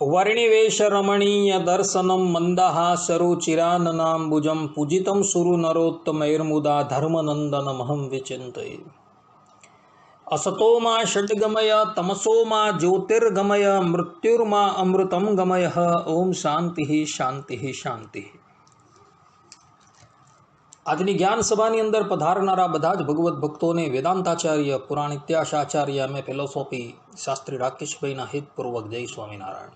वर्णिवेश रमणीय दर्शनम मंदहासरुचिराननाम्बुजं पूजितं सुरु नरोत्तमैर्मुदा धर्मनंदनमहं विचिन्तये। असतो मा षड्गमय तमसो मा ज्योतिर्गमय मृत्युर्मा अमृतं गमय। ओम शांति शांति शांति। આજની જ્ઞાન સભાની અંદર પધારનારા બધા જ ભગવત ભક્તોને વેદાંતાચાર્ય પુરાણ ઇતિહાસાચાર્ય અમે ફિલોસોફી શાસ્ત્રી રાકેશભાઈના હિતપૂર્વક જય સ્વામિનારાયણ।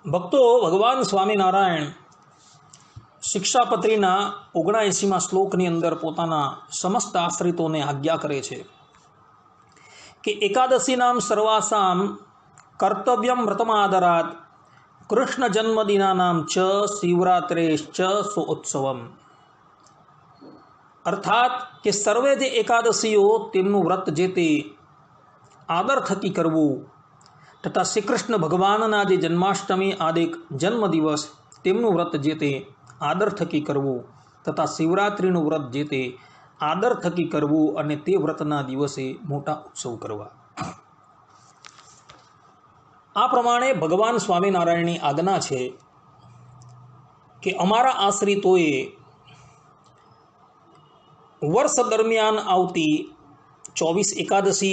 ભક્તો, ભગવાન સ્વામિનારાયણ શિક્ષાપત્રીના 79મા શ્લોકની અંદર પોતાના સમસ્ત આશ્રિતોને આજ્ઞા કરે છે કે એકાદશીનામ સર્વાસામ કર્તવ્યમ વ્રતમાદરાત कृष्ण जन्मदिनानां च शिवरात्रेश्च सोत्सवम। अर्थात कि सर्वे जे एकादशीओ तेमनुं व्रत जे ते आदर थकी करवू तथा श्री कृष्ण भगवानना जे जन्माष्टमी आदिक जन्मदिवस तेमनुं व्रत जे ते आदर थकी करवू तथा शिवरात्रिनुं व्रत जे ते आदर थकी करवू अने ते व्रतना दिवसे मोटा उत्सव करवा। आ प्रमाणे भगवान स्वामीनारायणनी आज्ञा है कि अमारा आश्रितोए वर्ष दरमियान आवती 24 एकादशी,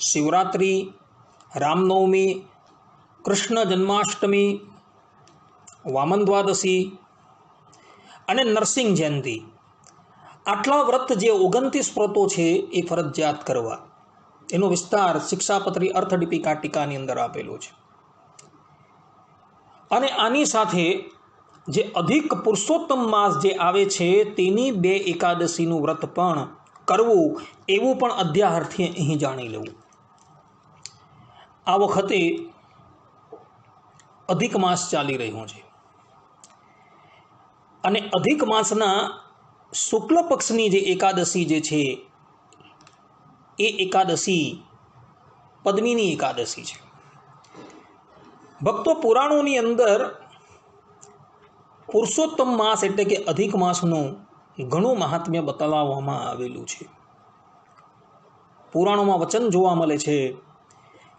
शिवरात्रि, रामनवमी, कृष्ण जन्माष्टमी, वामन द्वादशी अने नरसिंह जयंती आटला व्रत जे 29 व्रतो छे ए फरजियात करवा। एनो विस्तार शिक्षापत्री अर्थदीपिका टीकानी अंदर आपेलो छे। अने आनी साथे जे अधिक पुरुषोत्तम मास जे आवे छे तेनी 2 एकादशीनुं व्रत पण करवुं एवुं पण अध्याहार्थी अहीं जाणी लेवुं। आ वखते अधिक मास चाली रह्यो छे अने अधिक मासना शुक्ल पक्षनी जे एकादशी जे छे ए एकादशी पद्मिनी एकादशी है। भक्तों, पुराणों नी अंदर पुरुषोत्तम मास एटले के अधिक मासनुं घणुं महात्म्य बताववामां आवेलुं छे। पुराणों में वचन जोवा मळे छे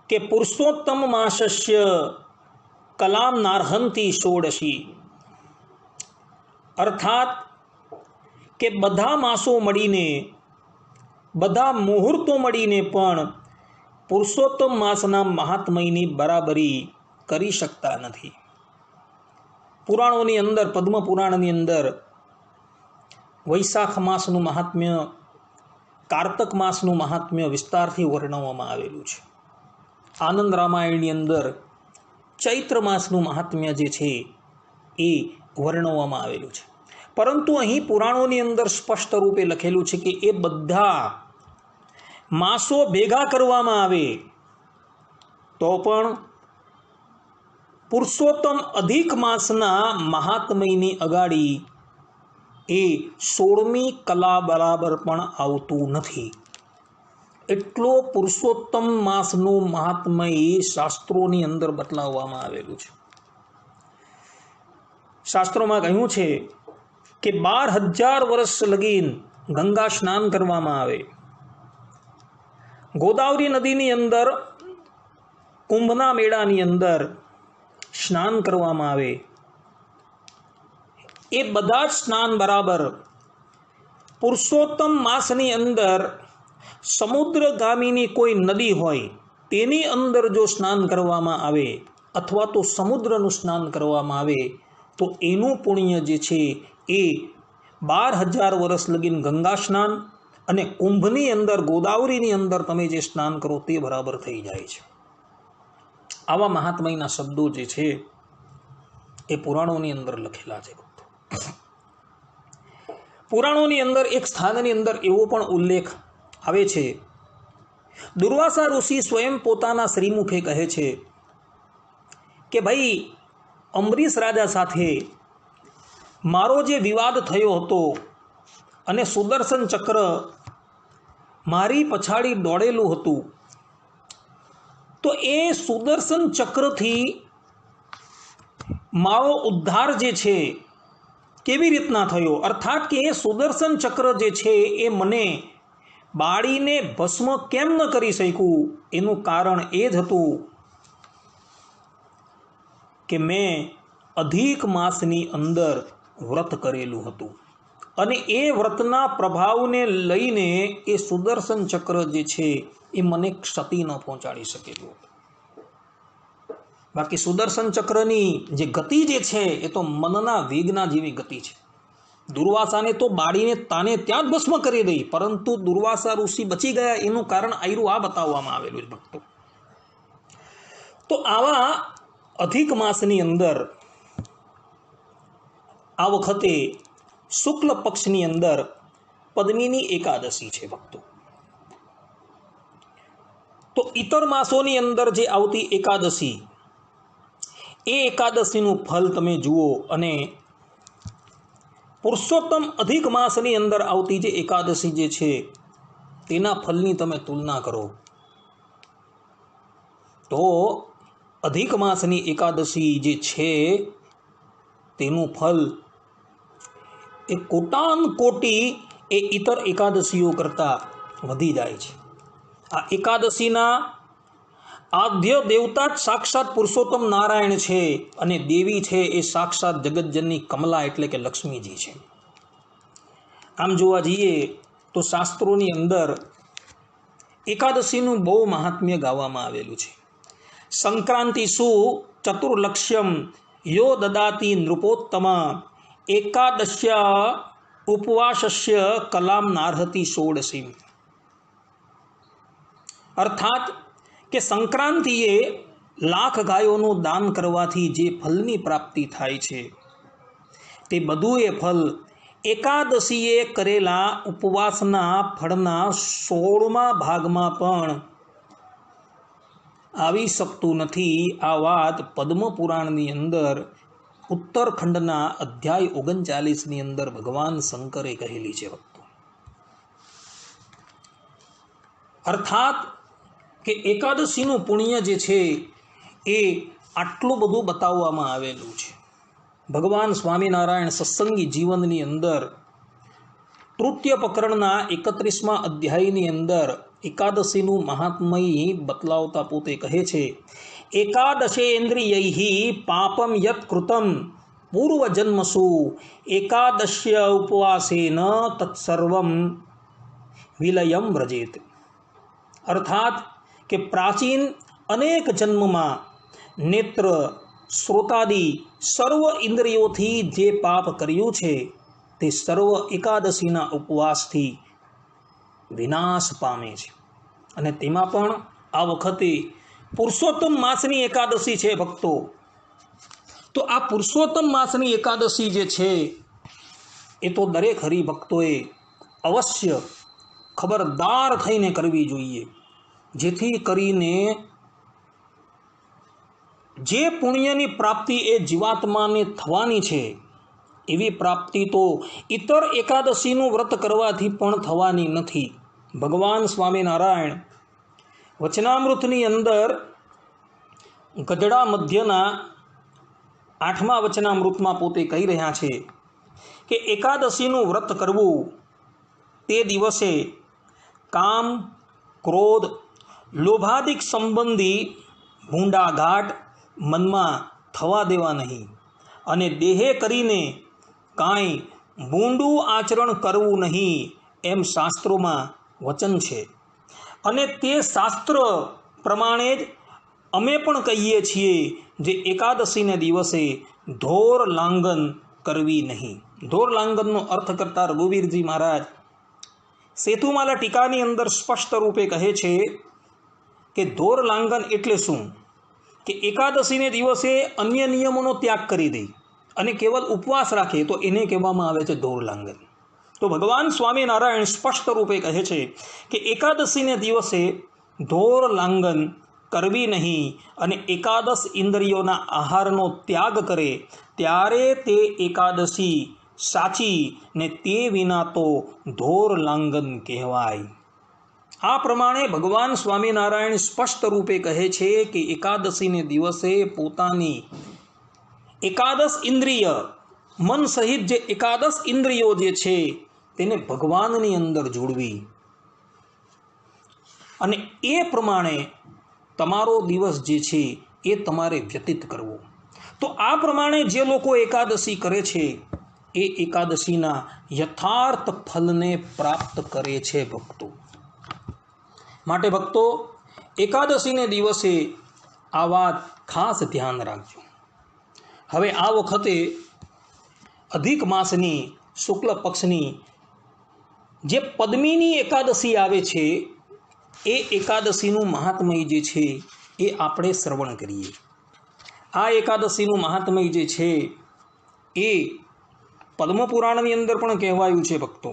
कि पुरुषोत्तम मासस्य कलाम नार्हन्ति षोडशी। अर्थात के बधा मासों मळीने बधा मुहूर्तो मळीने पण पुरुषोत्तम मासना महात्म्यनी बराबरी करी शकता नथी। पुराणोनी अंदर पद्म पुराणनी अंदर वैशाख मासनुं महात्म्य, कार्तक मासनुं महात्म्य विस्तारथी वर्णववामां आवेलुं छे। आनंद रामायणनी अंदर चैत्र मासनुं महात्म्य जे छे ए वर्णववामां आवेलुं छे। परंतु अहीं पुराणोनी अंदर स्पष्ट रूपे लखेलुं छे कि ए बधा मासो भेगा करवामां आवे तो पण पुरुषोत्तम अधिक मासना महात्म्यनी अगाड़ी ए 16मी कला बराबर पण आवतुं नथी। एटलो पुरुषोत्तम मासनुं महात्म्य शास्त्रोनी अंदर बतलाववामां आवेलुं छे। शास्त्रोमां कह्युं छे कि 12,000 वर्ष लगीन गंगा स्नान करवामां आवे। गोदावरी नदी अंदर कुंभना मेळानी अंदर स्नान करवामां आवे। ए बधा स्नान बराबर पुरुषोत्तम मासनी अंदर समुद्रगामीनी कोई नदी होय तेनी अंदर जो स्नान करवामां आवे अथवा तो समुद्रनुं स्नान करवामां आवे तो एनुं पुण्य जे छे ए 12,000 वर्ष लगीन गंगा स्नान अने कुंभनी अंदर गोदावरीनी अंदर तमे जे स्नान करो ते बराबर थई जाय छे। आवा महात्म्यना शब्दों जे छे ए पुराणोनी अंदर लखेला छे। पुराणोनी अंदर एक स्थाननी अंदर एवो पण उल्लेख आवे छे। दुर्वासा ऋषि स्वयं पोताना श्रीमुखे कहे छे कि भाई अम्बरीश राजा साथे मारो जे विवाद थयो हतो अने सुदर्शन चक्र मारी पछाड़ी दौड़ेलू हतुं तो ए सुदर्शन चक्र थी मारो उद्धार जे छे केवी रीतना थयो। अर्थात कि ए सुदर्शन चक्र जे छे ए मने बाळीने भस्म केम न करी शक्युं एनुं कारण ए ज हतुं કે મેં અધિક માસની અંદર વ્રત કરેલું હતું અને એ વ્રતના પ્રભાવને લઈને એ સુદર્શન ચક્ર જે છે એ મને ક્ષતિ ન પહોંચાડી શકેલું. બાકી સુદર્શન ચક્રની જે ગતિ જે છે એ તો મનના વેગના જેવી ગતિ છે. દુર્વાસાને તો બાળીને તાને ત્યાં જ ભસ્મ કરી દઈ, પરંતુ દુર્વાસા ઋષિ બચી ગયા એનું કારણ આયરું આ બતાવવામાં આવેલું છે ભક્તો. તો આવા અધિક માસની અંદર આ વખતે શુક્લ પક્ષની અંદર પદ્મિની એકાદશી છે ભક્તો. તો ઇતર માસોની અંદર જે આવતી એકાદશી, એ એકાદશીનું ફલ તમે જુઓ અને પુરુષોત્તમ અધિક માસની અંદર આવતી જે એકાદશી જે છે તેના ફલની તમે તુલના કરો તો અધિક માસની એકાદશી જે છે તેનું ફલ એ કોટાન કોટી એ ઇતર એકાદશીઓ કરતાં વધી જાય છે. આ એકાદશીના આદ્ય દેવતા જ સાક્ષાત પુરુષોત્તમ નારાયણ છે અને દેવી છે એ સાક્ષાત જગતજનની કમલા એટલે કે લક્ષ્મીજી છે. આમ જોવા જઈએ તો શાસ્ત્રોની અંદર એકાદશીનું બહુ મહાત્મ્ય ગાવામાં આવેલું છે. સંક્રાંતિસુ ચતુર્લક્ષ્યમ યો દદાતિ નૃપોત્તમ એકાદશ્યા ઉપવાસસ્ય કલામ નાર્હતિ ષોડશી. અર્થાત કે સંક્રાંતિએ લાખ ગાયોનું દાન કરવાથી જે ફલની પ્રાપ્તિ થાય છે તે બધું એ ફલ એકાદશીએ કરેલા ઉપવાસના ફળના 16મા ભાગમાં પણ આવી શકતું નથી. આ વાત પદ્મપુરાણની અંદર ઉત્તરખંડના અધ્યાય 39ની અંદર ભગવાન શંકરે કહેલી છે ભક્તો. અર્થાત કે એકાદશીનું પુણ્ય જે છે એ આટલું બધું બતાવવામાં આવેલું છે. ભગવાન સ્વામિનારાયણ સત્સંગી જીવનની અંદર તૃતીય પ્રકરણના 31મા અધ્યાયની અંદર એકાદશીનું મહાત્મય બતલાવતા પોતે કહે છે, એકાદશેન્દ્રિયૈ પાપમ યત કૃતમ પૂર્વજન્મસુ એકાદશ્ય ઉપવાસેન તત્સર્વમ વિલયમ વ્રજેત. અર્થાત કે પ્રાચીન અનેક જન્મમાં નેત્ર શ્રોતાદિ સર્વ ઇન્દ્રિયોથી જે પાપ કર્યું છે તે સર્વ એકાદશીના ઉપવાસથી વિનાશ પામે છે. અને તેમાં પણ આ વખતે પુરુષોત્તમ માસની એકાદશી છે ભક્તો. તો આ પુરુષોત્તમ માસની એકાદશી જે છે એ તો દરેક હરિભક્તોએ અવશ્ય ખબરદાર થઈને કરવી જોઈએ, જેથી કરીને જે પુણ્યની પ્રાપ્તિ એ જીવાત્માને થવાની છે એવી પ્રાપ્તિ તો ઇતર એકાદશીનું વ્રત કરવાથી પણ થવાની નથી. ભગવાન સ્વામિનારાયણ વચનામૃતની અંદર ગઢડા મધ્યના 8મા વચનામૃતમાં પોતે કહી રહ્યા છે કે એકાદશીનું વ્રત કરવું તે દિવસે કામ, ક્રોધ, લોભાદિક સંબંધી ભૂંડાઘાટ મનમાં થવા દેવા નહીં અને દેહે કરીને કાંઈ ભૂંડું આચરણ કરવું નહીં એમ શાસ્ત્રોમાં વચન છે. અને તે શાસ્ત્ર પ્રમાણે જ અમે પણ કહીએ છીએ જે એકાદશીને દિવસે ધોર લાંગન કરવી નહીં. ધોર લાંગનનો અર્થ કરતા રઘુવીરજી મહારાજ સેતુમાલા ટીકાની અંદર સ્પષ્ટ રૂપે કહે છે કે ધોર લાંગન એટલે શું? કે એકાદશીને દિવસે અન્ય નિયમોનો ત્યાગ કરી દે અને કેવલ ઉપવાસ રાખે તો એને કહેવામાં આવે છે ધોર લાંગન. તો ભગવાન સ્વામિનારાયણ સ્પષ્ટ રૂપે કહે છે કે એકાદશીને દિવસે ધોર લાંગન કરવી નહીં અને એકાદશ ઇન્દ્રિયોના આહારનો ત્યાગ કરે ત્યારે તે એકાદશી સાચી ને તે વિના તો ધોર લાંગન કહેવાય. આ પ્રમાણે ભગવાન સ્વામિનારાયણ સ્પષ્ટ રૂપે કહે છે કે એકાદશીને દિવસે પોતાની એકાદશ ઇન્દ્રિય મન સહિત જે એકાદશ ઇન્દ્રિયો જે છે તેને ભગવાનની અંદર જોડવી અને એ પ્રમાણે તમારો દિવસ જે છે એ તમારે વ્યતીત કરવો. તો તો આ પ્રમાણે જે લોકો એકાદશી કરે છે એ એકાદશીના યથાર્થ ફલને પ્રાપ્ત કરે છે ભક્તો. માટે ભક્તો, એકાદશીને દિવસે આ વાત ખાસ ધ્યાન રાખજો. હવે આ વખતે અધિક માસની શુક્લ પક્ષની જે પદ્મિની એકાદશી આવે છે એ એકાદશીનું મહાત્મય જે છે એ આપણે શ્રવણ કરીએ. આ એકાદશીનું મહાત્મય જે છે એ પદ્મપુરાણની અંદર પણ કહેવાયું છે ભક્તો.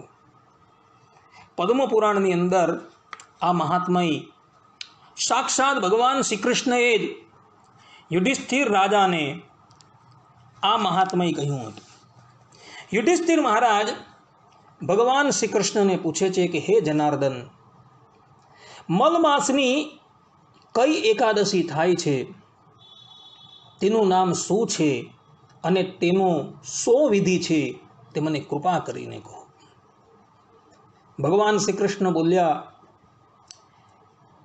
પદ્મપુરાણની અંદર આ મહાત્મય સાક્ષાત ભગવાન શ્રી કૃષ્ણએ જ યુધિષ્ઠિર રાજાને આ મહાત્મય કહ્યું હતું. યુધિષ્ઠિર મહારાજ ભગવાન શ્રી કૃષ્ણને પૂછે છે કે હે જનાર્દન, મલ માસની કઈ એકાદશી થાય છે, તેનું નામ શું છે અને તેનો શો વિધિ છે તે મને કૃપા કરીને કહો. ભગવાન શ્રી કૃષ્ણ બોલ્યા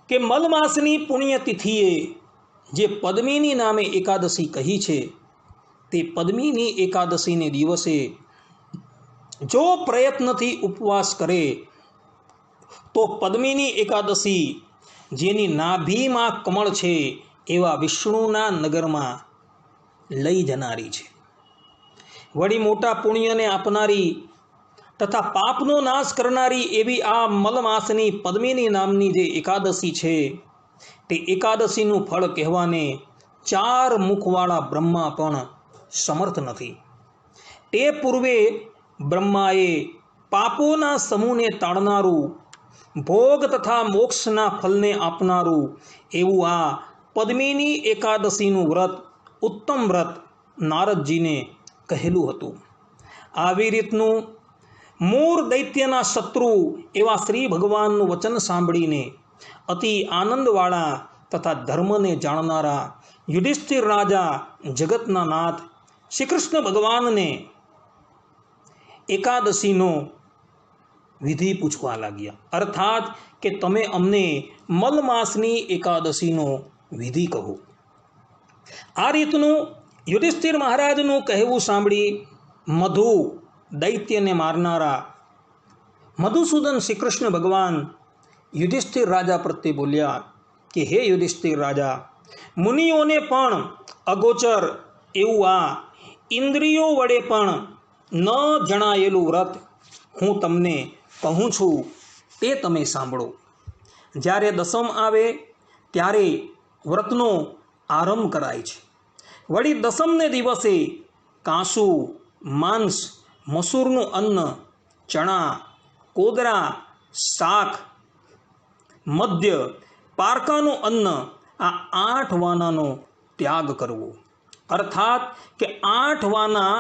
કે મલ માસની પુણ્યતિથિએ જે પદ્મિની નામે એકાદશી કહી છે તે પદ્મિની એકાદશીને દિવસે જો પ્રયત્નથી ઉપવાસ કરે તો પદ્મિની એકાદશી જેની નાભીમાં કમળ છે એવા વિષ્ણુના નગરમાં લઈ જનારી છે. વળી મોટા પુણ્યને આપનારી તથા પાપનો નાશ કરનારી એવી આ મલમાસની પદ્મિની નામની જે એકાદશી છે તે એકાદશીનું ફળ કહેવાને 4 મુખવાળા બ્રહ્મા પણ સમર્થ નથી. તે પૂર્વે બ્રહ્માએ પાપોના સમૂહને તાળનારું, ભોગ તથા મોક્ષના ફલને આપનારું એવું આ પદ્મિની એકાદશીનું વ્રત ઉત્તમ વ્રત નારદજીને કહેલું હતું. આવી રીતનું મૂળ દૈત્યના શત્રુ એવા શ્રી ભગવાનનું વચન સાંભળીને અતિ આનંદવાળા તથા ધર્મને જાણનારા યુધિષ્ઠિર રાજા જગતના નાથ શ્રી કૃષ્ણ ભગવાનને એકાદશીનો વિધિ પૂછવા લાગ્યા. અર્થાત કે તમે અમને મલ માસની એકાદશીનો વિધિ કહો. આ રીતનું યુધિષ્ઠિર મહારાજનું કહેવું સાંભળી મધુ દૈત્યને મારનારા મધુસૂદન શ્રી કૃષ્ણ ભગવાન યુધિષ્ઠિર રાજા પ્રત્યે બોલ્યા કે હે યુધિષ્ઠિર રાજા, મુનિઓને પણ અગોચર એવું આ ઇન્દ્રિયો વડે પણ ન જણાયેલું વ્રત હું તમને કહું છું તે તમે સાંભળો. જ્યારે દસમ આવે ત્યારે વ્રતનો આરંભ કરાય છે. વળી દસમને દિવસે કાંસુ, માંસ, મસૂરનું અન્ન, ચણા, કોદરા, શાક, મદ્ય, પારકાનું અન્ન આ 8 વાનાનો ત્યાગ કરવો. અર્થાત કે 8 વાના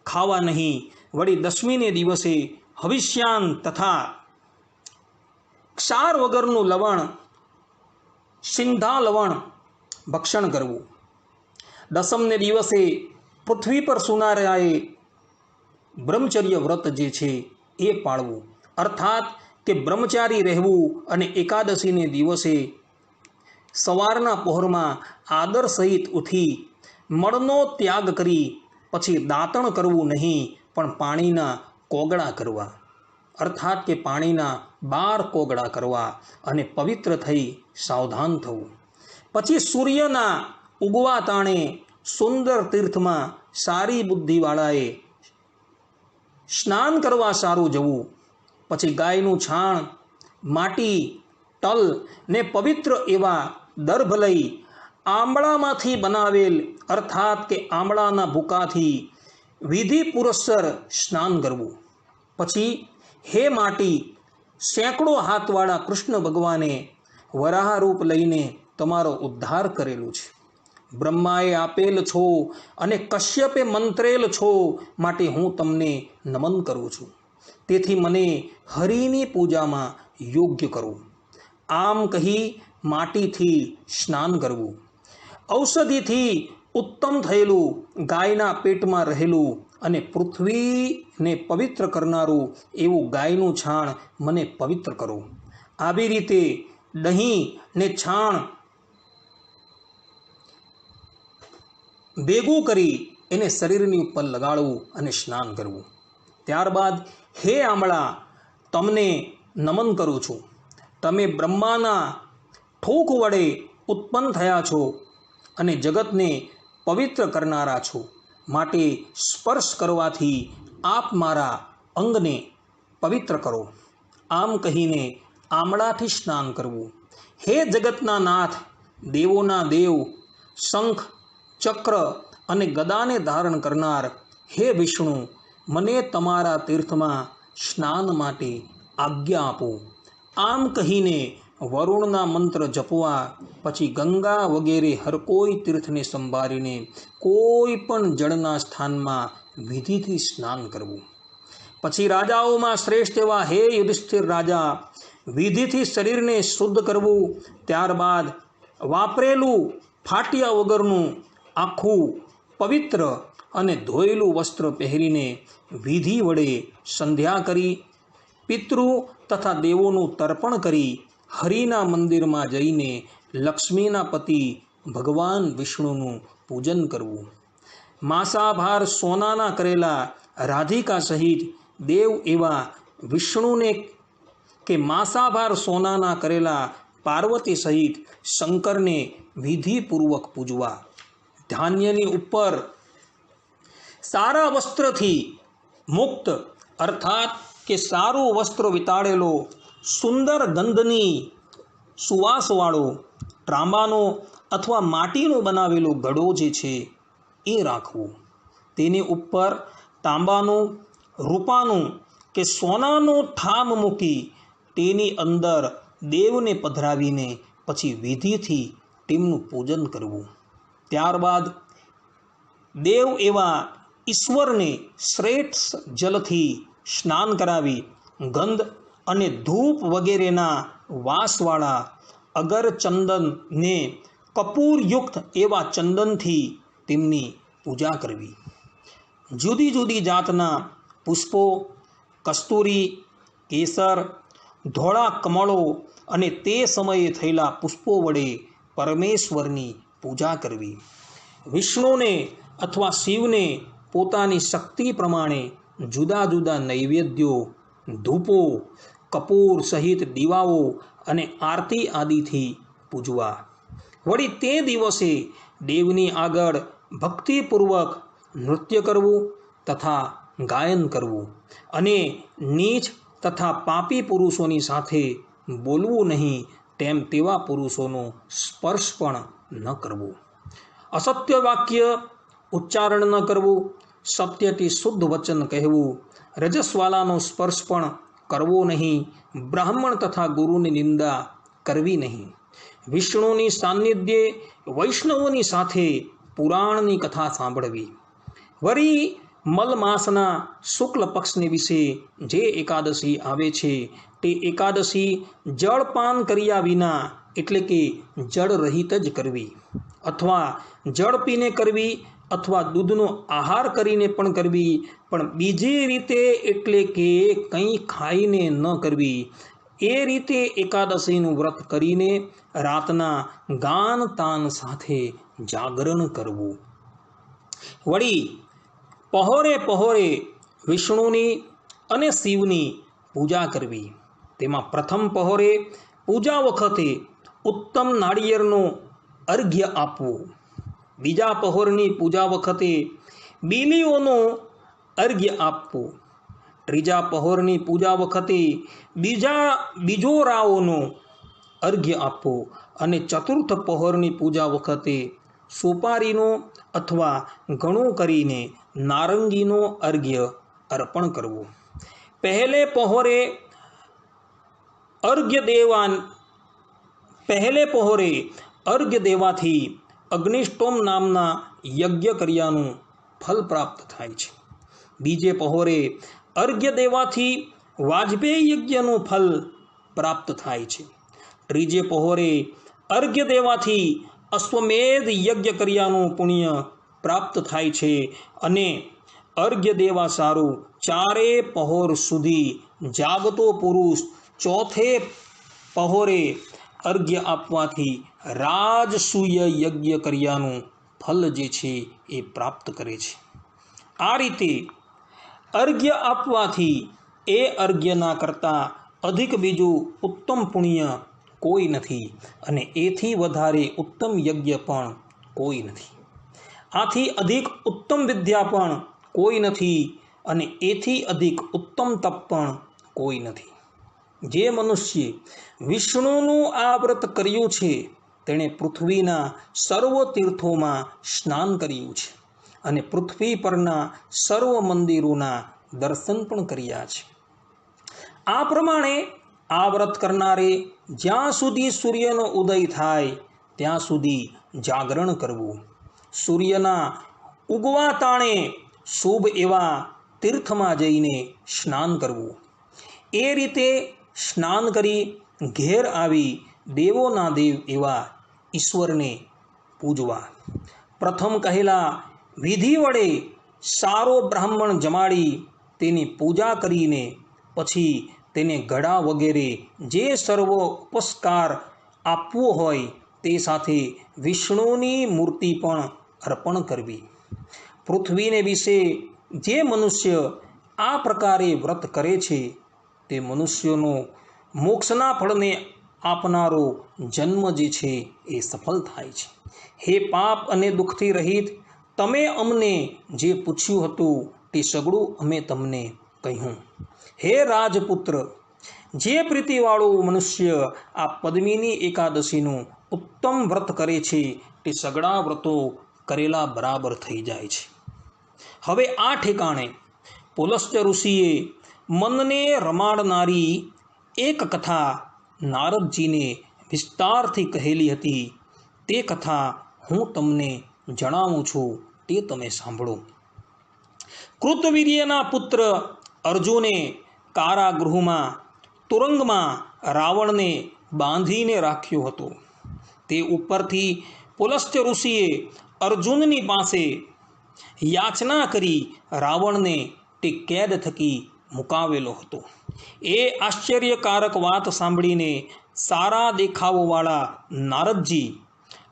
ખાવા નહીં. વળી દસમીને દિવસે હવિષ્યાન તથા ક્ષાર વગરનું લવણ, સિંધા લવણ ભક્ષણ કરવું. દસમને દિવસે પૃથ્વી પર સુનારાએ બ્રહ્મચર્ય વ્રત જે છે એ પાળવું. અર્થાત કે બ્રહ્મચારી રહેવું અને એકાદશીને દિવસે સવારના પહોરમાં આદર સહિત ઉઠી મળનો ત્યાગ કરી પછી દાંતણ કરવું નહીં, પણ પાણીના કોગળા કરવા. અર્થાત કે પાણીના 12 કોગળા કરવા અને પવિત્ર થઈ સાવધાન થવું. પછી સૂર્યના ઉગવા તાણે સુંદર તીર્થમાં સારી બુદ્ધિવાળાએ સ્નાન કરવા સારું જવું. પછી ગાયનું છાણ, માટી, તલ ને પવિત્ર એવા દર્ભ લઈ આંબળામાંથી બનાવેલ અર્થાત કે આંબળાના ભૂકાથી વિધિ પુરસ્સર સ્નાન કરવું. પછી હે માટી, સેંકડો હાથવાળા કૃષ્ણ ભગવાને વરાહરૂપ લઈને તમારો ઉદ્ધાર કરેલું છે. બ્રહ્માએ આપેલ છો અને કશ્યપે મંત્રેલ છો, માટે હું તમને નમન કરું છું. તેથી મને હરિની પૂજામાં યોગ્ય કરો. આમ કહી માટીથી સ્નાન કરવું. ઔષધિથી ઉત્તમ થયેલું ગાયના પેટમાં રહેલું અને પૃથ્વીને પવિત્ર કરનારું એવું ગાયનું છાણ મને પવિત્ર કરો. આવી રીતે દહીં ને છાણ ભેગું કરી એને શરીરની ઉપર લગાડવું અને સ્નાન કરવું. ત્યારબાદ હે આમળા, તમને નમન કરું છું. તમે બ્રહ્માના ઠોક વડે ઉત્પન્ન થયા છો અને જગતને પવિત્ર કરનારા છો. માટે સ્પર્શ કરવાથી આપ મારા અંગને પવિત્ર કરો. આમ કહીને આમળાથી સ્નાન કરવું. હે જગતના નાથ, દેવોના દેવ, શંખ, ચક્ર અને ગદાને ધારણ કરનાર હે વિષ્ણુ, મને તમારા તીર્થમાં સ્નાન માટે આજ્ઞા આપો. આમ કહીને વરુણના મંત્ર જપવા, પછી ગંગા વગેરે હર કોઈ તીર્થને સંભાળીને કોઈ પણ જળના સ્થાનમાં વિધિથી સ્નાન કરવું. પછી રાજાઓમાં શ્રેષ્ઠ એવા હે યુધિષ્ઠિર રાજા, વિધિથી શરીરને શુદ્ધ કરવું. ત્યારબાદ વાપરેલું ફાટ્યા વગરનું આખું પવિત્ર અને ધોયેલું વસ્ત્ર પહેરીને વિધિ વડે સંધ્યા કરી, પિતૃ તથા દેવોનું તર્પણ કરી હરિના મંદિરમાં જઈને લક્ષ્મીના પતિ ભગવાન વિષ્ણુનું પૂજન કરવું. માંસાભાર સોનાના કરેલા રાધિકા સહિત દેવ એવા વિષ્ણુને કે માંસાભાર સોનાના કરેલા પાર્વતી સહિત શંકરને વિધિપૂર્વક પૂજવા. ધાન્યની ઉપર સારા વસ્ત્રથી મુક્ત અર્થાત કે સારું વસ્ત્ર વિતાડેલો સુંદર ગંધની સુવાસવાળો ત્રાંબાનો અથવા માટીનો બનાવેલો ઘડો જે છે એ રાખવું. તેની ઉપર તાંબાનું, રૂપાનું કે સોનાનો ઠામ મૂકી તેની અંદર દેવને પધરાવીને પછી વિધિથી તેમનું પૂજન કરવું. ત્યારબાદ દેવ એવા ઈશ્વરને શ્રેષ્ઠ જલથી સ્નાન કરાવી ગંધ અને ધૂપ વગેરેના વાસવાળા અગર ચંદનને કપૂરયુક્ત એવા ચંદનથી તેમની પૂજા કરવી. જુદી જુદી જાતના પુષ્પો, કસ્તુરી, કેસર, ધોળા કમળો અને તે સમયે થયેલા પુષ્પો વડે પરમેશ્વરની પૂજા કરવી. વિષ્ણુને અથવા શિવને પોતાની શક્તિ પ્રમાણે જુદા જુદા નૈવેદ્યો, ધૂપો, કપૂર સહિત દીવાઓ અને આરતી આદિથી પૂજવા. વળી તે દિવસે દેવની આગળ ભક્તિપૂર્વક નૃત્ય કરવું તથા ગાયન કરવું અને નીચ તથા પાપી પુરુષોની સાથે બોલવું નહીં, તેમ તેવા પુરુષોનો સ્પર્શ પણ ન કરવો. અસત્ય વાક્ય ઉચ્ચારણ ન કરવું, સત્યથી શુદ્ધ વચન કહેવું, રજસ્વાલાનો સ્પર્શ પણ કરવો નહીં, બ્રાહ્મણ તથા ગુરુની નિંદા કરવી નહીં. વિષ્ણુની સાન્નિધ્યે વૈષ્ણવોની સાથે પુરાણની કથા સાંભળવી. વળી મલમાસના શુક્લ પક્ષને વિશે જે એકાદશી આવે છે તે એકાદશી જળપાન કર્યા વિના એટલે કે જળ રહિત જ કરવી, અથવા જળ પીને કરવી, અથવા દૂધનો આહાર કરીને પણ કરવી, પણ બીજી રીતે એટલે કે કંઈ ખાઈને ન કરવી. એ રીતે એકાદશીનું વ્રત કરીને રાતના ગાન તાન સાથે જાગરણ કરવું. વળી પહોરે પહોરે વિષ્ણુની અને શિવની પૂજા કરવી. તેમાં પ્રથમ પહોરે પૂજા વખતે ઉત્તમ નાળિયેરનો અર્ઘ્ય આપવું. બીજા પહોરની પૂજા વખતે બીલીઓનો અર્ઘ્ય આપવું. ત્રીજા પહોરની પૂજા વખતે બીજોરાઓનો અર્ઘ્ય આપવો અને ચતુર્થ પહોરની પૂજા વખતે સોપારીનો અથવા ઘણું કરીને નારંગીનો અર્ઘ્ય અર્પણ કરવું. પહેલે પહોરે અર્ઘ્ય દેવાથી અગ્નિષ્ટોમ નામના યજ્ઞ કર્યાનું ફલ પ્રાપ્ત થાય છે. બીજે પહોરે અર્ઘ્ય દેવાથી વાજપેયી યજ્ઞનું ફલ પ્રાપ્ત થાય છે. ત્રીજે પહોરે અર્ઘ્ય દેવાથી અશ્વમેધ યજ્ઞ કર્યાનું પુણ્ય પ્રાપ્ત થાય છે. અને અર્ઘ્ય દેવા સારું ચારે પહોર સુધી જાગતો પુરુષ ચોથે પહોરે અર્ઘ્ય આપવાથી રાજસૂય યજ્ઞ કર્યાનું ફલ જે છે એ પ્રાપ્ત કરે છે. આ રીતે અર્ઘ્ય આપવાથી એ અર્ઘ્યના કરતાં અધિક બીજું ઉત્તમ પુણ્ય કોઈ નથી અને એથી વધારે ઉત્તમ યજ્ઞ પણ કોઈ નથી. આથી અધિક ઉત્તમ વિદ્યા પણ કોઈ નથી અને એથી અધિક ઉત્તમ તપ પણ કોઈ નથી. જે મનુષ્ય વિષ્ણુનું આ વ્રત કર્યું છે તેણે પૃથ્વીના સર્વ તીર્થોમાં સ્નાન કર્યું છે અને પૃથ્વી પરના સર્વ મંદિરોના દર્શન પણ કર્યા છે. આ પ્રમાણે આ વ્રત કરનારે જ્યાં સુધી સૂર્યનો ઉદય થાય ત્યાં સુધી જાગરણ કરવું, સૂર્યના ઉગવા તાણે શુભ એવા તીર્થમાં જઈને સ્નાન કરવું. એ રીતે સ્નાન કરી ઘેર આવી દેવોના દેવ એવા ઈશ્વરને પૂજવા. પ્રથમ કહેલા વિધિ વડે સારો બ્રાહ્મણ જમાડી તેની પૂજા કરીને પછી તેને ઘડા વગેરે જે સર્વ ઉપસ્કાર આપવો હોય તે સાથે વિષ્ણુની મૂર્તિ પણ અર્પણ કરવી. પૃથ્વીને વિશે જે મનુષ્ય આ પ્રકારે વ્રત કરે છે તે મનુષ્યનો મોક્ષના ફળને આપનારો જન્મ જે છે એ સફળ થાય છે. હે પાપ અને દુઃખથી રહિત, તમે અમને જે પૂછ્યું હતું તે સગળું અમે તમને કહ્યું. હે રાજપુત્ર, જે પ્રીતિવાળો મનુષ્ય આ પદ્મિની એકાદશીનું ઉત્તમ વ્રત કરે છે તે સગળા વ્રતો કરેલા બરાબર થઈ જાય છે. હવે આ ઠેકાણે પુલસ્ત્ય ઋષિએ મનને રમાડનારી એક કથા નારદજીને વિસ્તારથી કહેલી હતી. તે કથા હું તમને જણાવું છું, તે તમે સાંભળો. કૃતવીર્યના પુત્ર અર્જુને કારાગૃહમાં તુરંગમાં રાવણને બાંધીને રાખ્યો હતો. તે ઉપરથી પુલસ્ત્ય ઋષિએ અર્જુનની પાસે યાચના કરી રાવણને તે કેદ થકી મુકાવેલો હતો. એ આશ્ચર્યકારક વાત સાંભળીને સારા દેખાવવાળા નારદજી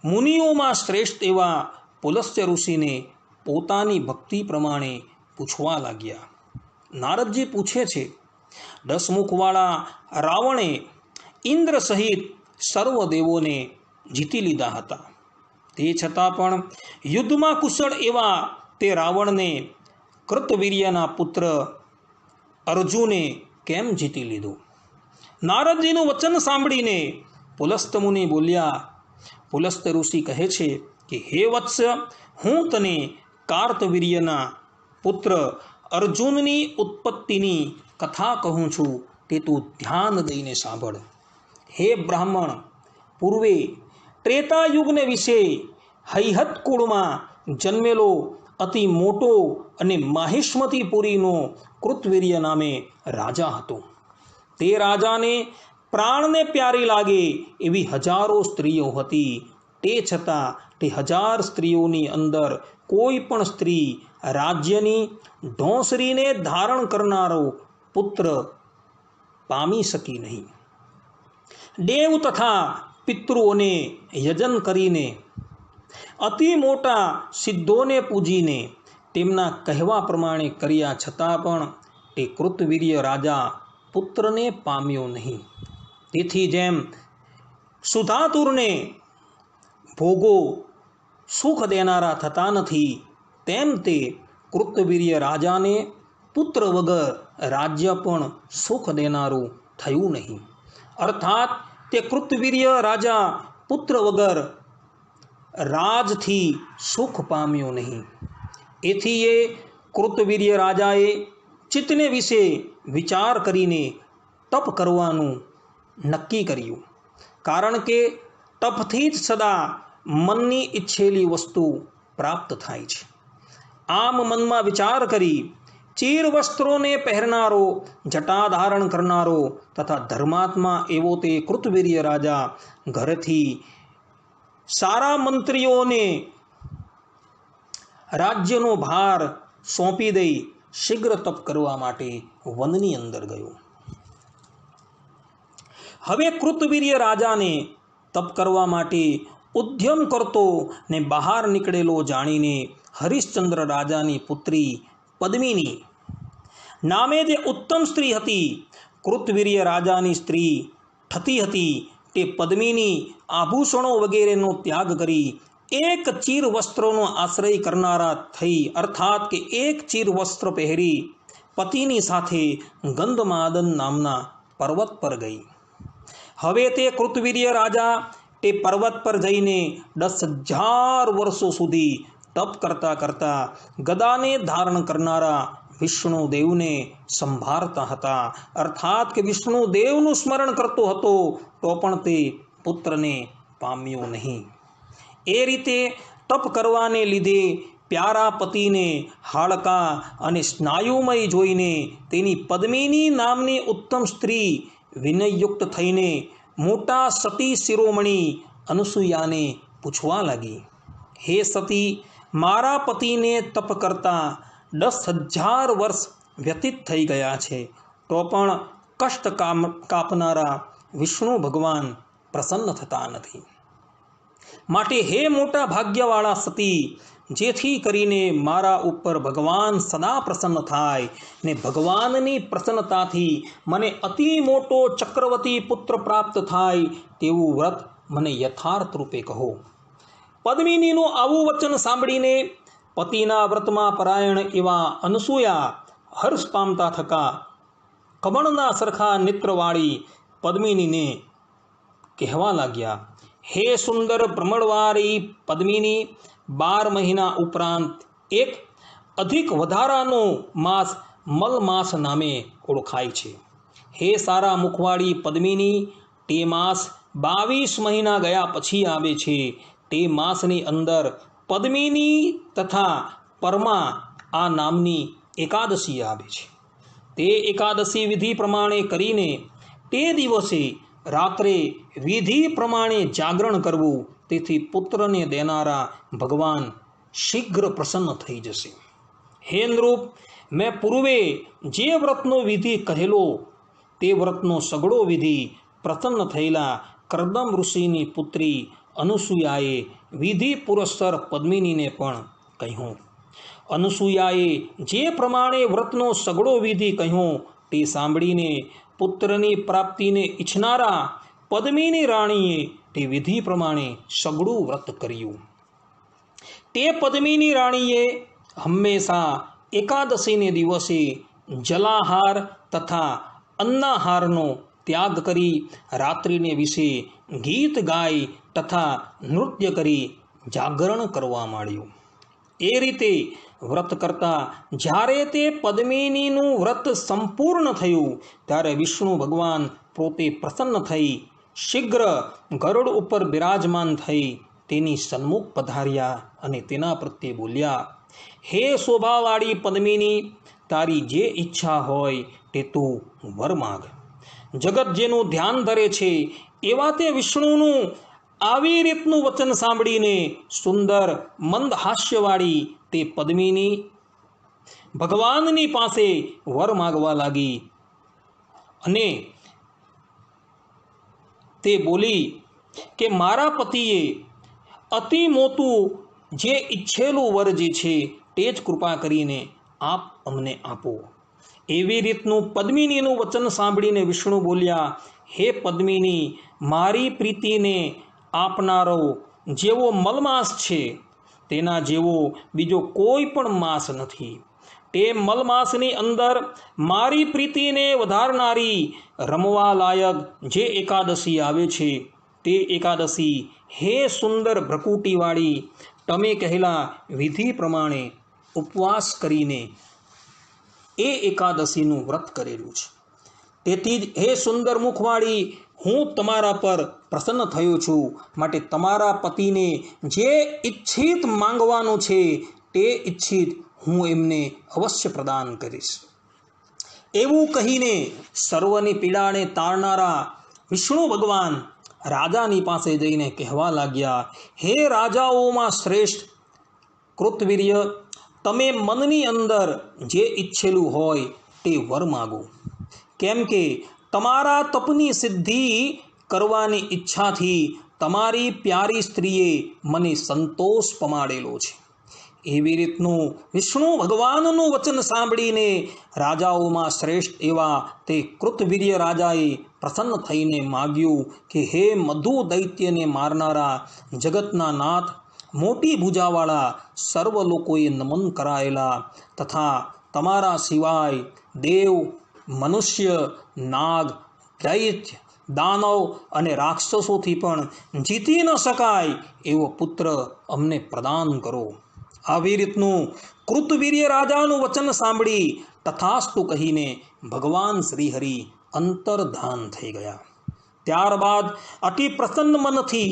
મુનિઓમાં શ્રેષ્ઠ એવા પુલસ્ત્ય ઋષિને પોતાની ભક્તિ પ્રમાણે પૂછવા લાગ્યા. નારદજી પૂછે છે, 10 મુખવાળા રાવણે ઇન્દ્ર સહિત સર્વ દેવોને જીતી લીધા હતા. તે છતાં પણ યુદ્ધમાં કુશળ એવા તે રાવણને કૃતવીર્યના પુત્ર અર્જુને કેમ જીતી લીધો? નારદજીનું વચન સાંભળીને પુલસ્ત્ય મુનિ બોલ્યા. પુલસ્ત્ય ઋષિ કહે છે કે હે વત્સ, હું તને કાર્તવીર્યના પુત્ર અર્જુનની ઉત્પત્તિની કથા કહું છું, તે તું ધ્યાન દઈને સાંભળ. હે બ્રાહ્મણ, પૂર્વે ત્રેતાયુગને વિશે હૈહત કુળમાં જન્મેલો અતિ મોટો અને માહિષ્મતીપુરીનો કૃતવીર્ય નામે રાજા હતો. તે રાજાને પ્રાણને પ્યારી લાગે એવી હજારો સ્ત્રીઓ હતી. તે છતાં તે 1000 સ્ત્રીઓની અંદર કોઈ પણ સ્ત્રી રાજ્યની ઢોંસરીને ધારણ કરનારો પુત્ર પામી શકી નહીં. દેવ તથા પિતૃઓને યજન કરીને, અતિ મોટા સિદ્ધોને પૂજીને, તેમના કહેવા પ્રમાણે કર્યા છતાં પણ તે કૃતવીર્ય રાજા પુત્રને પામ્યો નહીં. તેથી જેમ સુધાતુરને ભોગો સુખ દેનારા થતા નથી, તેમ તે કૃતવીર્ય રાજાને પુત્ર વગર રાજ્ય પણ સુખ દેનારું થયું નહીં. અર્થાત તે કૃતવીર્ય રાજા પુત્ર વગર રાજથી સુખ પામ્યો નહીં. એથી એ કૃતવીર્ય રાજાએ ચિત્તને વિશે વિચાર કરીને તપ કરવાનું નક્કી કર્યું. કારણ કે તપથી જ સદા મનની ઈચ્છેલી વસ્તુ પ્રાપ્ત થાય છે. આમ મનમાં વિચાર કરી ચીર વસ્ત્રોને પહેરનારો, જટા ધારણ કરનારો તથા ધર્માત્મા એવો તે કૃતવીર્ય રાજા ઘરેથી સારા મંત્રીઓને રાજ્યનો ભાર સોંપી દઈ શીઘ્ર તપ કરવા માટે વનની અંદર ગયો. હવે કૃતવીર્ય રાજાને તપ કરવા માટે ઉદ્યમ કરતો ને બહાર નીકળેલો જાણીને હરિશ્ચંદ્ર રાજાની પુત્રી પદ્મિની નામે જે ઉત્તમ સ્ત્રી હતી, કૃતવીર્ય રાજાની સ્ત્રી થતી હતી, તે પદ્મિની આભૂષણો વગેરેનો ત્યાગ કરી એક ચીર વસ્ત્રોનો આશ્રય કરનારા થઈ, અર્થાત કે એક ચીર વસ્ત્ર પહેરી પતિની સાથે ગંધમાદન નામના પર્વત પર ગઈ. હવે તે કૃતવીર્ય રાજા તે પર્વત પર જઈને 10,000 વર્ષો સુધી તપ કરતા કરતા ગદાને ધારણ કરનારા વિષ્ણુદેવને સંભાળતા હતા, અર્થાત કે વિષ્ણુદેવનું સ્મરણ કરતો હતો તો પણ તે પુત્રને પામ્યો નહીં. એ રીતે તપ કરવાને લીધે પ્યારા પતિને હાડકા અને સ્નાયુમય જોઈને તેની પદ્મિની નામની ઉત્તમ સ્ત્રી વિનયયુક્ત થઈને મોટા સતી શિરોમણી અનુસૂયાને પૂછવા લાગી, હે સતી, મારા પતિને તપ કરતા 10,000 વર્ષ વ્યતીત થઈ ગયા છે, તો પણ કષ્ટ કાપનારા વિષ્ણુ ભગવાન પ્રસન્ન થતા નથી. માટે હે મોટા ભાગ્યવાળા સતી, જેથી કરીને મારા ઉપર ભગવાન સદા પ્રસન્ન થાય ને ભગવાનની પ્રસન્નતાથી મને અતિ મોટો ચક્રવર્તી પુત્ર પ્રાપ્ત થાય તેવું વ્રત મને યથાર્થ રૂપે કહો. પદ્મિનીનું આવું વચન સાંભળીને પતિના વ્રતમાં પરાયણ એવા અનસૂયા હર્ષ પામતા થકા કમળના સરખા નેત્રવાળી પદ્મિનીને કહેવા લાગ્યા, હે સુંદર ભ્રમણવાળી પદ્મિની, 12 મહિના ઉપરાંત એક અધિક વધારાનો માસ મલમાસ નામે ઓળખાય છે. હે સારા મુખવાળી પદ્મિની, તે માસ 22 મહિના ગયા પછી આવે છે. તે માસની અંદર પદ્મિની તથા પરમાં આ નામની એકાદશી આવે છે. તે એકાદશી વિધિ પ્રમાણે કરીને તે દિવસે રાત્રે વિધિ પ્રમાણે જાગરણ કરવું, તેથી પુત્રને દેનારા ભગવાન શીઘ્ર પ્રસન્ન થઈ જશે. હે નૃપ, મેં પૂર્વે જે વ્રતનો વિધિ કહેલો તે વ્રતનો સઘળો વિધિ પ્રસન્ન થયેલા કર્દમ ઋષિની પુત્રી અનુસૂયાએ વિધિ પુરસ્સર પદ્મિનીને પણ કહ્યું. અનુસૂયાએ જે પ્રમાણે વ્રતનો સઘળો વિધિ કહ્યો તે સાંભળીને પુત્રની પ્રાપ્તિને ઈચ્છનારા પદ્મિની રાણીએ તે વિધિ પ્રમાણે સઘળું વ્રત કર્યું. તે પદ્મિની રાણીએ હંમેશા એકાદશીને દિવસે જલાહાર તથા અન્નાહારનો ત્યાગ કરી રાત્રિને વિશે ગીત ગાય તથા નૃત્ય કરી જાગરણ કરવા માંડ્યું. એ રીતે વ્રત કરતા જ્યારે તે પદ્મિનીનું વ્રત સંપૂર્ણ થયું ત્યારે વિષ્ણુ ભગવાન પોતે પ્રસન્ન થઈ શીઘ્ર ગરુડ ઉપર બિરાજમાન થઈ તેની સન્મુખ પધાર્યા અને તેના પ્રત્યે બોલ્યા, હે શોભાવાળી પદ્મિની, તારી જે ઈચ્છા હોય તે તું વર માગ. જગત જેનું ધ્યાન ધરે છે એવા તે વિષ્ણુનું આવી રીતનું વચન સાંભળીને સુંદર મંદ હાસ્યવાળી તે પદ્મિની ભગવાનની પાસે વર માગવા લાગી અને તે બોલી કે મારા પતિએ અતિ મોટું જે ઈચ્છેલું વર જે છે તે જ કૃપા કરીને આપ અમને આપો. એવી રીતનું પદ્મિનીનું વચન સાંભળીને વિષ્ણુ બોલ્યા, હે પદ્મિની, મારી પ્રીતિને આપનારો જેવો મલમાસ છે તેના જેવો બીજો કોઈ પણ માસ નથી. તે મલમાસની અંદર મારી પ્રીતિને વધારનારી રમવા લાયક જે એકાદશી આવે છે તે એકાદશી હે સુંદર ભ્રકુટીવાળી તમે કહેલા વિધિ પ્રમાણે ઉપવાસ કરીને એ એકાદશીનું વ્રત કરેલું છે. તેથી જ હે સુંદર મુખવાળી હું તમારા પર પ્રસન્ન થયો છું. માટે તમારા પતિને જે ઈચ્છિત માંગવાનું છે તે ઈચ્છિત હું એમને અવશ્ય પ્રદાન કરીશ. એવું કહીને સર્વની પીડાને તારનારા વિષ્ણુ ભગવાન રાજાની પાસે જઈને કહેવા લાગ્યા, હે રાજાઓમાં શ્રેષ્ઠ કૃતવીર્ય, તમે મનની અંદર જે ઈચ્છેલું હોય તે વર માગો. કેમ કે તમારા તપની સિદ્ધિ કરવાની ઈચ્છાથી તમારી પ્યારી સ્ત્રીએ મને સંતોષ પમાડેલો છે. એવી રીતનું વિષ્ણુ ભગવાનનું વચન સાંભળીને રાજાઓમાં શ્રેષ્ઠ એવા તે કૃતવીર્ય રાજાએ પ્રસન્ન થઈને માગ્યું કે હે મધુ દૈત્યને મારનારા જગતના નાથ, મોટી ભુજાવાળા, સર્વ લોકોએ નમન કરાયેલા તથા તમારા સિવાય દેવ, મનુષ્ય, નાગ, દૈત્ય, દાનવ અને રાક્ષસોથી પણ જીતી ન શકાય એવો પુત્ર અમને પ્રદાન કરો. આવી રીતનું કૃતવીર્ય રાજાનું વચન સાંભળી તથાસ્તુ કહીને ભગવાન શ્રીહરિ અંતર્ધાન થઈ ગયા. ત્યારબાદ અતિ પ્રસન્ન મનથી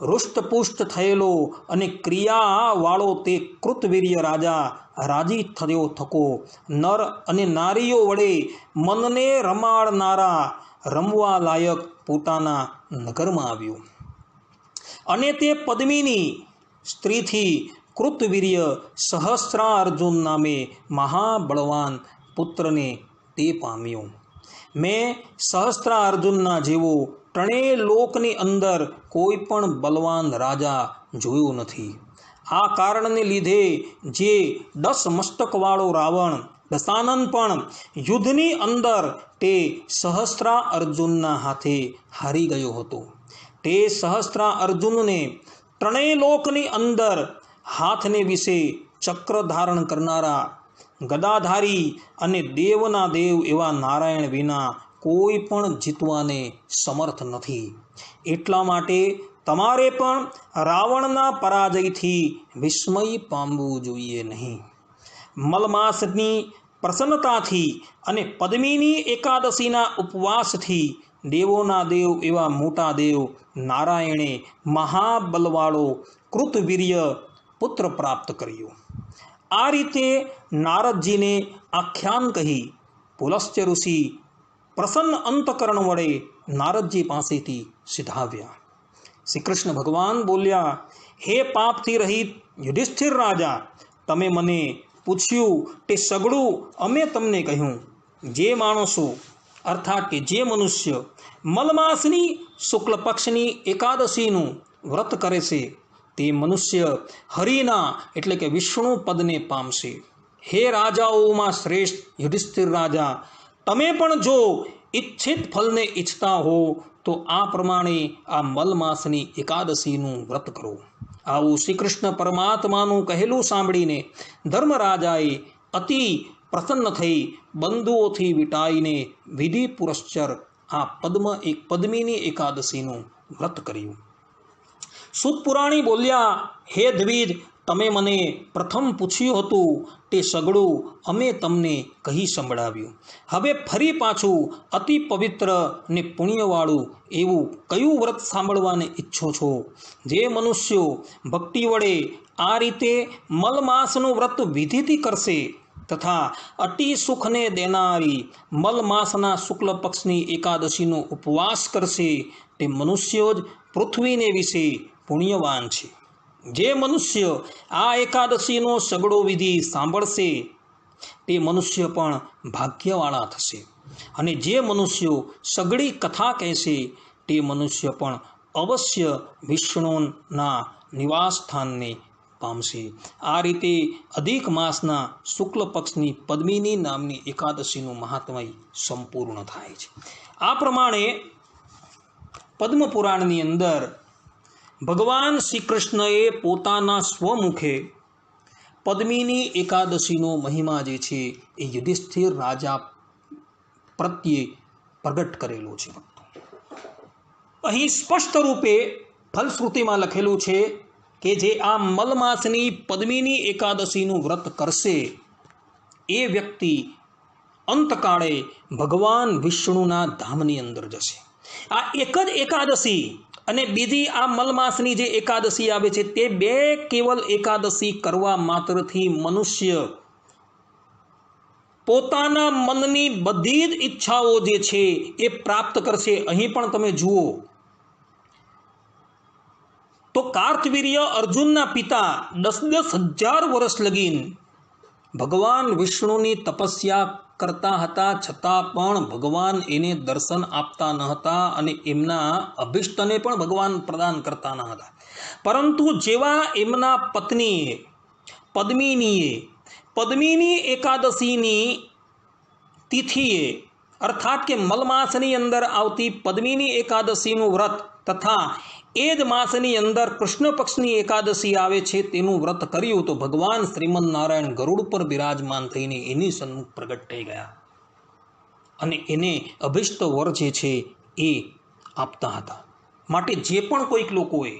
હૃષ્ટપુષ્ટ થયેલો અને ક્રિયાવાળો તે કૃતવીર્ય રાજા રાજી થયો થકો નર અને નારીઓ વડે મનને રમાડનારા રમવા લાયક પોતાના નગરમાં આવ્યો અને તે પદ્મિની સ્ત્રીથી કૃતવીર્ય સહસ્ત્રાર્જુન નામે મહાબળવાન પુત્રને તે પામ્યો. મેં સહસ્ત્રાર્જુનના જેવો ત્રણેય લોકની અંદર કોઈ પણ બલવાન રાજા જોયો નથી. આ કારણને લીધે જે 10 મસ્તકવાળો રાવણ દશાનન પણ યુદ્ધની અંદર તે સહસ્ત્રાર્જુનના હાથે હારી ગયો હતો. તે સહસ્ત્રાર્જુનને ત્રણેય લોકની અંદર હાથને વિશે ચક્ર ધારણ કરનારા ગદાધારી અને દેવના દેવ એવા નારાયણ વિના કોઈ પણ જીતવાને સમર્થ નથી. એટલા માટે તમારે પણ રાવણના પરાજયથી વિસ્મય પામવું જોઈએ નહીં. મલમાસની પ્રસન્નતાથી અને પદ્મિની એકાદશીના ઉપવાસથી દેવોના દેવ એવા મોટા દેવ નારાયણે મહાબલવાળો કૃતવીર્ય પુત્ર પ્રાપ્ત કર્યો. આ રીતે નારદજીને આખ્યાન કહી પુલસ્ત્ય ઋષિ પ્રસન્ન અંતકરણ વડે નારદજી પાસેથી સિધાવ્યા. શ્રી કૃષ્ણ ભગવાન બોલ્યા, હે પાપથી રહિત યુધિષ્ઠિર રાજા, તમે મને પૂછ્યું તે સગળું અમે તમને કહ્યું. જે માણસો અર્થાત કે જે મનુષ્ય મલમાસની શુક્લ પક્ષની એકાદશીનું વ્રત કરે છે તે મનુષ્ય હરિના એટલે કે વિષ્ણુ પદને પામશે. હે રાજાઓમાં શ્રેષ્ઠ યુધિષ્ઠિર રાજા, તમે પણ જો ઈચ્છિત ફલને ઈચ્છતા હો તો આ પ્રમાણે આ મલમાસની એકાદશીનું વ્રત કરો. આવું શ્રી કૃષ્ણ પરમાત્માનું કહેલું સાંભળીને ધર્મરાજાએ અતિ પ્રસન્ન થઈ બંધુઓથી વિટાઈને વિધિ પુરશ્ચર આ પદ્મિની એકાદશીનું વ્રત કર્યું. સૂત પુરાણી બોલ્યા, હે દ્વિજ, તમે મને પ્રથમ પૂછ્યું હતું તે સગળું અમે તમને કહી સંભળાવ્યું. હવે ફરી પાછું અતિ પવિત્ર ને પુણ્યવાળું એવું કયું વ્રત સાંભળવાને ઈચ્છો છો? જે મનુષ્યો ભક્તિ વડે આ રીતે મલમાસનું વ્રત વિધિથી કરશે તથા અતિ સુખને દેનારી મલમાસના શુક્લ પક્ષની એકાદશીનો ઉપવાસ કરશે તે મનુષ્યો જ પૃથ્વીને વિશે પુણ્યવાન છે. જે મનુષ્ય આ એકાદશીનો સગળો વિધિ સાંભળશે તે મનુષ્ય પણ ભાગ્યવાળા થશે અને જે મનુષ્યો સગળી કથા કહેશે તે મનુષ્ય પણ અવશ્ય વિષ્ણુના નિવાસ સ્થાનને પામશે. આ રીતે અધિક માસના શુક્લ પક્ષની પદ્મિની નામની એકાદશીનું મહાત્મય સંપૂર્ણ થાય છે. આ પ્રમાણે પદ્મપુરાણની અંદર ભગવાન શ્રી કૃષ્ણએ પોતાના સ્વમુખે પદ્મિની એકાદશીનો મહિમા જે છે એ યુધિષ્ઠિર રાજા પ્રત્યે પ્રગટ કરેલો છે. અહીં સ્પષ્ટ રૂપે ફલશ્રુતિમાં લખેલું છે કે જે આ મલમાસની પદ્મિની એકાદશીનું વ્રત કરશે એ વ્યક્તિ અંતકાળે ભગવાન વિષ્ણુના ધામની અંદર જશે. આ એક જ એકાદશી અને બીજી આ મલમાસની જે એકાદશી આવે છે તે બે કેવલ એકાદશી કરવા માત્રથી મનુષ્ય પોતાના મનની બધી જ ઈચ્છાઓ જે છે એ પ્રાપ્ત કરશે. અહીં પણ તમે જુઓ તો કાર્તવીર્ય અર્જુનના પિતા 10,000 વર્ષ લગીન ભગવાન વિષ્ણુની તપસ્યા કરતા હતા છતાં પણ ભગવાન એને દર્શન આપતા ન હતા અને એમના અભિષ્ટને પણ ભગવાન પ્રદાન કરતા ન હતા. પરંતુ જેવા એમના પત્નીએ પદ્મિની એકાદશીની તિથિએ અર્થાત કે મલમાસની અંદર આવતી પદ્મિની એકાદશીનું વ્રત તથા એ જ માસની અંદર કૃષ્ણ પક્ષની એકાદશી આવે છે તેનું વ્રત કર્યું તો ભગવાન શ્રીમદ નારાયણ ગરુડ પર બિરાજમાન થઈને એની સન્મુખ પ્રગટ થઈ ગયા અને એને અભિષ્ટ વર જે છે એ આપતા હતા. માટે જે પણ કોઈક લોકોએ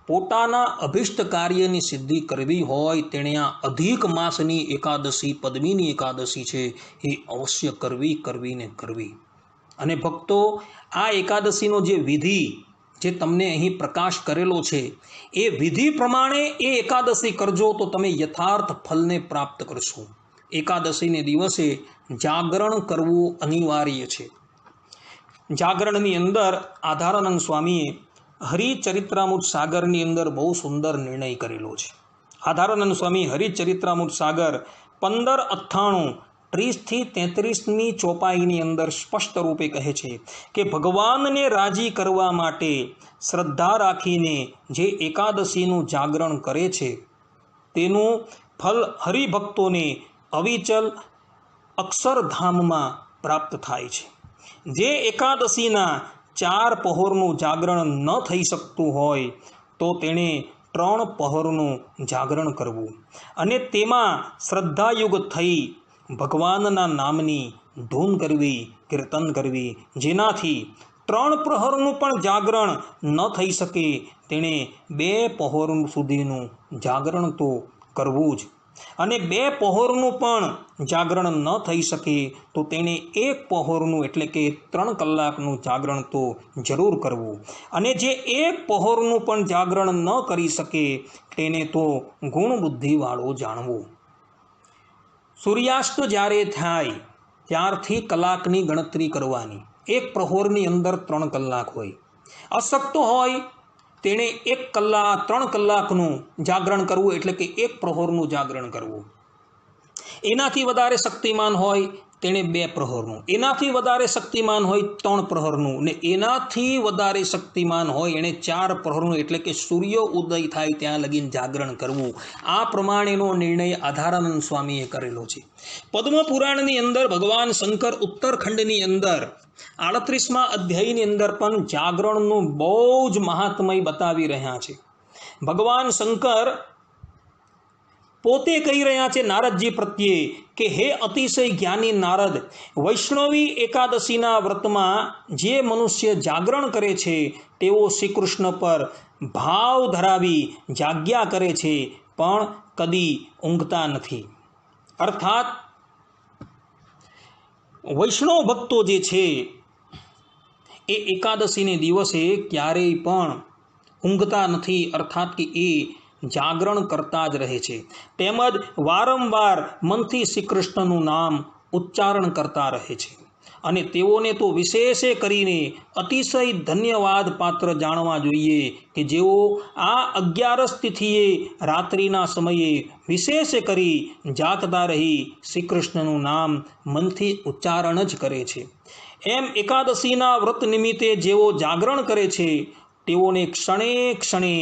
પોતાના અભિષ્ટ કાર્યની સિદ્ધિ કરવી હોય તેણે આ અધિક માસની એકાદશી પદ્મિની એકાદશી છે એ અવશ્ય કરવી. અને ભક્તો, આ એકાદશીનો જે વિધિ જે તમને અહીં પ્રકાશ કરેલો છે એ વિધિ પ્રમાણે એ એકાદશી કરજો તો તમે યથાર્થ ફલને પ્રાપ્ત કરશો. એકાદશીને દિવસે જાગરણ કરવું અનિવાર્ય છે. જાગરણની અંદર આધારાનંદ સ્વામીએ હરિચરિત્રામૃત સાગરની અંદર બહુ સુંદર નિર્ણય કરેલો છે. આધારાનંદ સ્વામી હરિચરિત્રામૃત સાગર 1598 30થી 33ની ચોપાઈની અંદર સ્પષ્ટ રૂપે કહે છે કે ભગવાનને રાજી કરવા માટે શ્રદ્ધા રાખીને જે એકાદશીનું જાગરણ કરે છે તેનું ફલ હરિભક્તોને અવિચલ અક્ષરધામમાં પ્રાપ્ત થાય છે. જે એકાદશીના 4 પહોરનું જાગરણ ન થઈ શકતું હોય તો તેણે 3 પહોરનું જાગરણ કરવું અને તેમાં શ્રદ્ધાયુક્ત થઈ ભગવાનના નામની ધૂન કરવી, કીર્તન કરવી. જેનાથી 3 પ્રહરનું પણ જાગરણ ન થઈ શકે તેણે 2 પહોર સુધીનું જાગરણ તો કરવું જ અને 2 પહોરનું પણ જાગરણ ન થઈ શકે તો તેણે 1 પહોરનું એટલે કે 3 કલાકનું જાગરણ તો જરૂર કરવું અને જે 1 પહોરનું પણ જાગરણ ન કરી શકે તેને તો ગુણ બુદ્ધિવાળો જાણવો. સૂર્યાસ્ત જ્યારે થાય ત્યારથી કલાકની ગણતરી કરવાની. 1 પ્રહોરની અંદર 3 કલાક હોય. અશક્ત હોય તેણે 3 કલાકનું જાગરણ કરવું એટલે કે 1 પ્રહોરનું જાગરણ કરવું. એનાથી વધારે શક્તિમાન હોય તેણે 2 પ્રહોરનું, એનાથી વધારે શક્તિમાન હોય 3 પ્રહરનું ને એનાથી વધારે શક્તિમાન હોય એણે 4 પ્રહરનું એટલે કે સૂર્ય ઉદય થાય ત્યાં લગીને જાગરણ કરવું. આ પ્રમાણેનો નિર્ણય આધારાનંદ સ્વામીએ કરેલો છે. પદ્મ પુરાણની અંદર ભગવાન શંકર ઉત્તરખંડની અંદર 38મા અધ્યાયની અંદર પણ જાગરણનું બહુ જ મહાત્મય બતાવી રહ્યા છે. ભગવાન શંકર પોતે કહી રહ્યા છે નારદજી પ્રત્યે કે હે અતિશય જ્ઞાની નારદ, વૈષ્ણવી એકાદશીના વ્રતમાં જે મનુષ્ય જાગરણ કરે છે તેઓ શ્રી કૃષ્ણ પર ભાવ ધરાવી જાગ્યા કરે છે પણ કદી ઊંઘતા નથી. અર્થાત વૈષ્ણવ ભક્તો જે છે એ એકાદશીને દિવસે ક્યારેય પણ ઊંઘતા નથી. અર્થાત કે એ જાગરણ કરતા જ રહે છે તેમજ વારંવાર મનથી શ્રી કૃષ્ણનું નામ ઉચ્ચારણ કરતા રહે છે અને તેઓને તો વિશેષ કરીને અતિશય ધન્યવાદ પાત્ર જાણવા જોઈએ કે જેઓ આ 11 તિથિએ રાત્રિના સમયે વિશેષ કરી જાગતા રહી શ્રી કૃષ્ણનું નામ મનથી ઉચ્ચારણ જ કરે છે. એમ એકાદશીના વ્રત નિમિત્તે જેઓ જાગરણ કરે છે તેઓને ક્ષણે ક્ષણે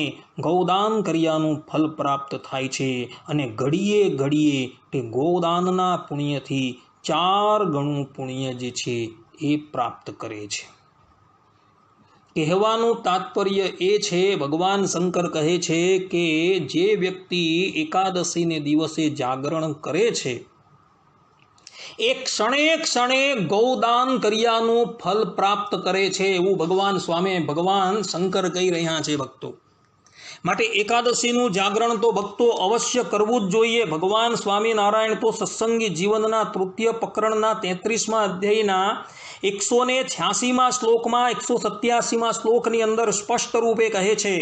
ગૌદાન કર્યાનું ફલ પ્રાપ્ત થાય છે અને ઘડીએ ઘડીએ તે ગૌદાનના પુણ્યથી 4 ગણું પુણ્ય જે છે એ પ્રાપ્ત કરે છે. કહેવાનું તાત્પર્ય એ છે, ભગવાન શંકર કહે છે કે જે વ્યક્તિ એકાદશીને દિવસે જાગરણ કરે છે એ ક્ષણે ક્ષણે ગૌદાન કર્યાનું ફલ પ્રાપ્ત કરે છે એવું ભગવાન શંકર કહી રહ્યા છે ભક્તો. માટે એકાદશીનું જાગરણ તો ભક્તો અવશ્ય કરવું જ જોઈએ. ભગવાન સ્વામિનારાયણ તો સત્સંગી જીવનના તૃતીય પ્રકરણના 33મા અધ્યાયના 186મા શ્લોકમાં 187મા શ્લોકની અંદર સ્પષ્ટ રૂપે કહે છે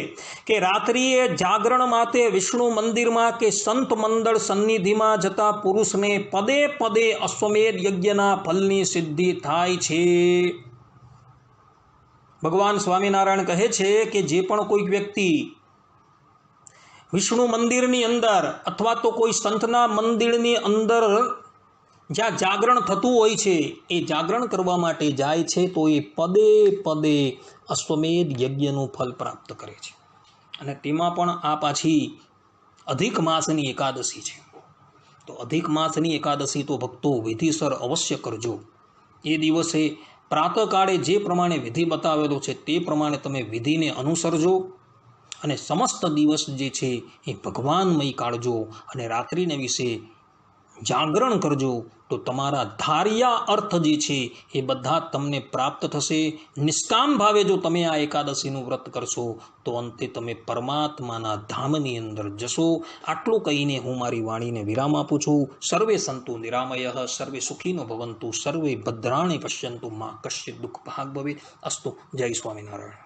કે રાત્રિએ જાગરણ માટે વિષ્ણુ મંદિરમાં કે સંત મંડળ સન્નિધિમાં જતા પુરુષને પદે પદે અશ્વમેધ યજ્ઞના ફલની સિદ્ધિ થાય છે. ભગવાન સ્વામિનારાયણ કહે છે કે જે પણ કોઈક વ્યક્તિ વિષ્ણુ મંદિરની અંદર અથવા તો કોઈ સંતના મંદિરની અંદર જ્યાં જાગરણ થતું હોય છે એ જાગરણ કરવા માટે જાય છે તો એ પદે પદે અશ્વમેધ યજ્ઞનું ફલ પ્રાપ્ત કરે છે. અને તેમાં પણ આ પાછી અધિક માસની એકાદશી છે. તો અધિક માસની એકાદશી તો ભક્તો વિધિસર અવશ્ય કરજો. એ દિવસે પ્રાતઃકાળે જે પ્રમાણે વિધિ બતાવેલો છે તે પ્રમાણે તમે વિધિને અનુસરજો અને સમસ્ત દિવસ જે છે એ ભગવાનમય કાઢજો અને રાત્રિને વિશે જાગરણ કરજો. તો તમારા ધાર્યા અર્થ જે છે એ બધા તમને પ્રાપ્ત થશે. નિષ્કામ ભાવે જો તમે આ એકાદશીનું વ્રત કરશો તો અંતે તમે પરમાત્માના ધામની અંદર જશો. આટલું કહીને હું મારી વાણીને વિરામ આપું છું. સર્વે સંતુ નિરામયઃ, સર્વે સુખીનો ભવંતુ, સર્વે ભદ્રાણિ પશ્યન્તુ, મા કશ્ચિત દુઃખ ભાગ ભવેત. અસ્તુ. જય સ્વામિનારાયણ.